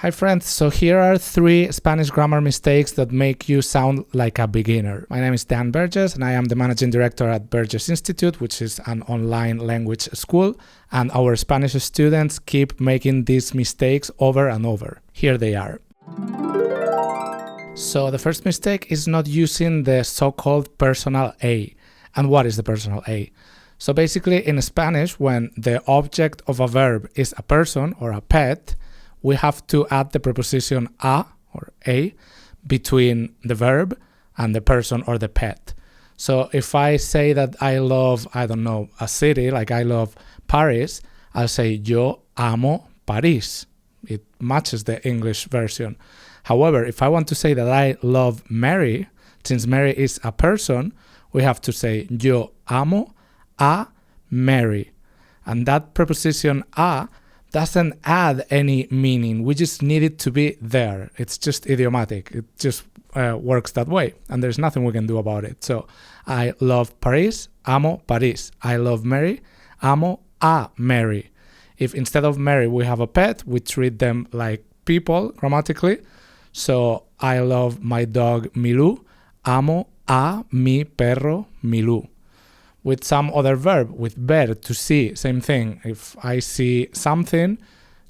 Hi friends, so here are 3 Spanish grammar mistakes that make you sound like a beginner. My name is Dan Burgess and I am the Managing Director at Burgess Institute, which is an online language school, and our Spanish students keep making these mistakes over and over. Here they are. So the first mistake is not using the so-called personal A. And what is the personal A? So basically in Spanish, when the object of a verb is a person or a pet, we have to add the preposition a or a between the verb and the person or the pet. So if I say that I love, a city, like I love Paris, I'll say yo amo París. It matches the English version. However, if I want to say that I love Mary, since Mary is a person, we have to say yo amo a Mary. And that preposition a doesn't add any meaning. We just need it to be there. It's just idiomatic. It just works that way, and there's nothing we can do about it. So I love Paris, amo París. I love Mary, amo a Mary. If instead of Mary we have a pet, we treat them like people grammatically. So I love my dog Milú, amo a mi perro Milú. With some other verb, with ver, to see, same thing. If I see something,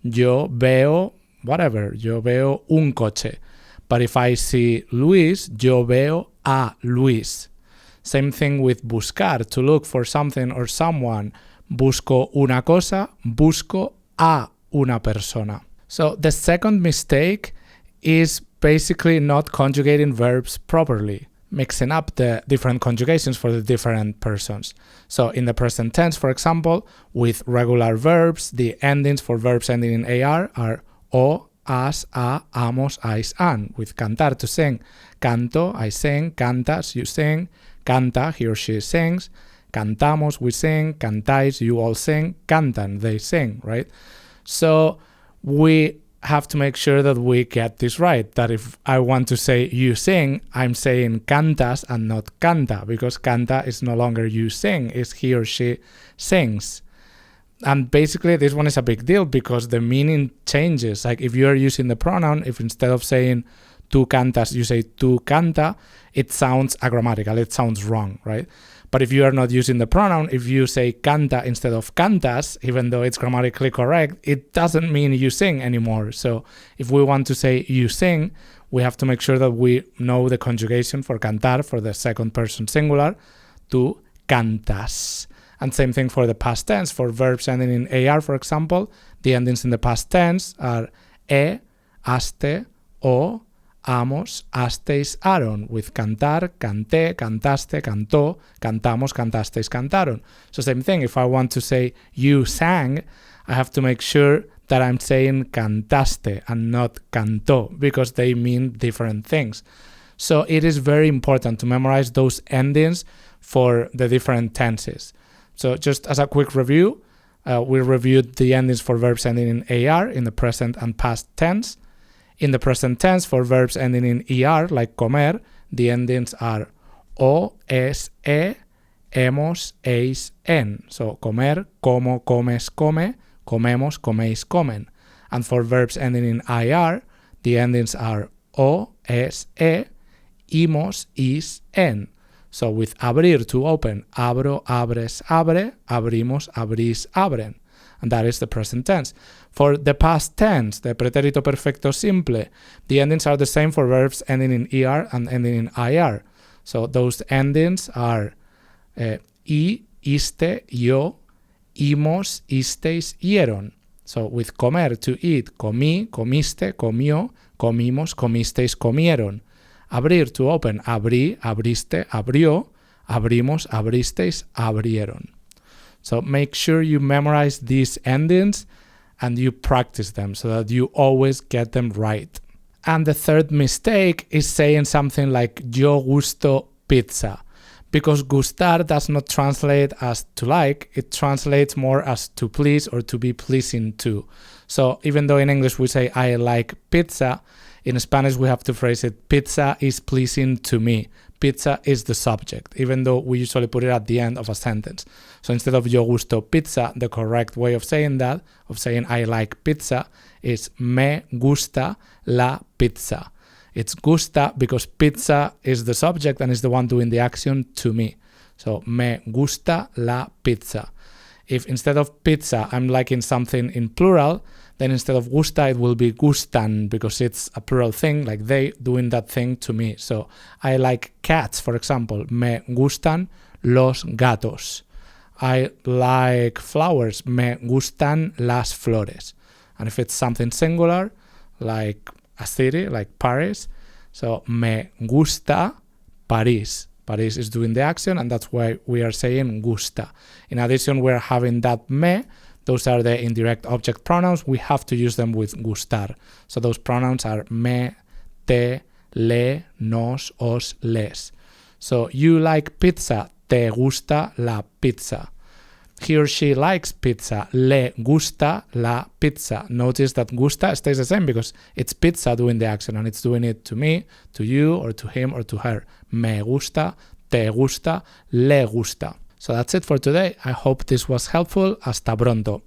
yo veo whatever, yo veo un coche. But if I see Luis, yo veo a Luis. Same thing with buscar, to look for something or someone. Busco una cosa, busco a una persona. So the second mistake is basically not conjugating verbs properly, mixing up the different conjugations for the different persons. So in the present tense, for example, with regular verbs, the endings for verbs ending in AR are o, as, a, amos, ais, an. With cantar, to sing, canto, I sing, cantas, you sing, canta, he or she sings, cantamos, we sing, cantáis, you all sing, cantan, they sing, right? So we have to make sure that we get this right, that if I want to say you sing, I'm saying cantas and not canta, because canta is no longer you sing, it's he or she sings. And basically this one is a big deal because the meaning changes. Like if you are using the pronoun, if instead of saying tú cantas, you say tú canta, it sounds agrammatical, it sounds wrong, right? But if you are not using the pronoun, if you say canta instead of cantas, even though it's grammatically correct, it doesn't mean you sing anymore. So if we want to say you sing, we have to make sure that we know the conjugation for cantar, for the second person singular, tú cantas. And same thing for the past tense. For verbs ending in AR, for example, the endings in the past tense are aste, o, amos, asteis, aron. With cantar, canté, cantaste, cantó, cantamos, cantasteis, cantaron. So same thing, if I want to say you sang, I have to make sure that I'm saying cantaste and not cantó, because they mean different things. So it is very important to memorize those endings for the different tenses. So just as a quick review, we reviewed the endings for verbs ending in AR in the present and past tense. In the present tense, for verbs ending in ER, like comer, the endings are o, es, e, hemos, eis, en. So comer, como, comes, come, comemos, coméis, comen. And for verbs ending in IR, the endings are o, es, e, imos, is, en. So with abrir, to open, abro, abres, abre, abrimos, abrís, abren. And that is the present tense. For the past tense, the pretérito perfecto simple, the endings are the same for verbs ending in ER and ending in IR. So those endings are I, iste, yo, imos, isteis, ieron. So with comer, to eat, comí, comiste, comió, comimos, comisteis, comieron. Abrir, to open, abrí, abriste, abrió, abrimos, abristeis, abrieron. So make sure you memorize these endings and you practice them so that you always get them right. And the third mistake is saying something like yo gusto pizza, because gustar does not translate as to like, it translates more as to please or to be pleasing to. So even though in English we say I like pizza, in Spanish we have to phrase it pizza is pleasing to me. pizza is the subject, even though we usually put it at the end of a sentence. So instead of yo gusto pizza, the correct way of saying that, of saying I like pizza, is me gusta la pizza. It's gusta because pizza is the subject and is the one doing the action to me. So me gusta la pizza. If instead of pizza I'm liking something in plural, then instead of gusta it will be gustan because it's a plural thing, like they doing that thing to me. So I like cats, for example. Me gustan los gatos. I like flowers. Me gustan las flores. And if it's something singular, like a city, like Paris, so me gusta París. París is doing the action, and that's why we are saying gusta. In addition, we're having that me. Those are the indirect object pronouns. We have to use them with gustar. So those pronouns are me, te, le, nos, os, les. So you like pizza, te gusta la pizza. He or she likes pizza, le gusta la pizza. Notice that gusta stays the same because it's pizza doing the action and it's doing it to me, to you, or to him, or to her. Me gusta, te gusta, le gusta. So that's it for today. I hope this was helpful. Hasta pronto.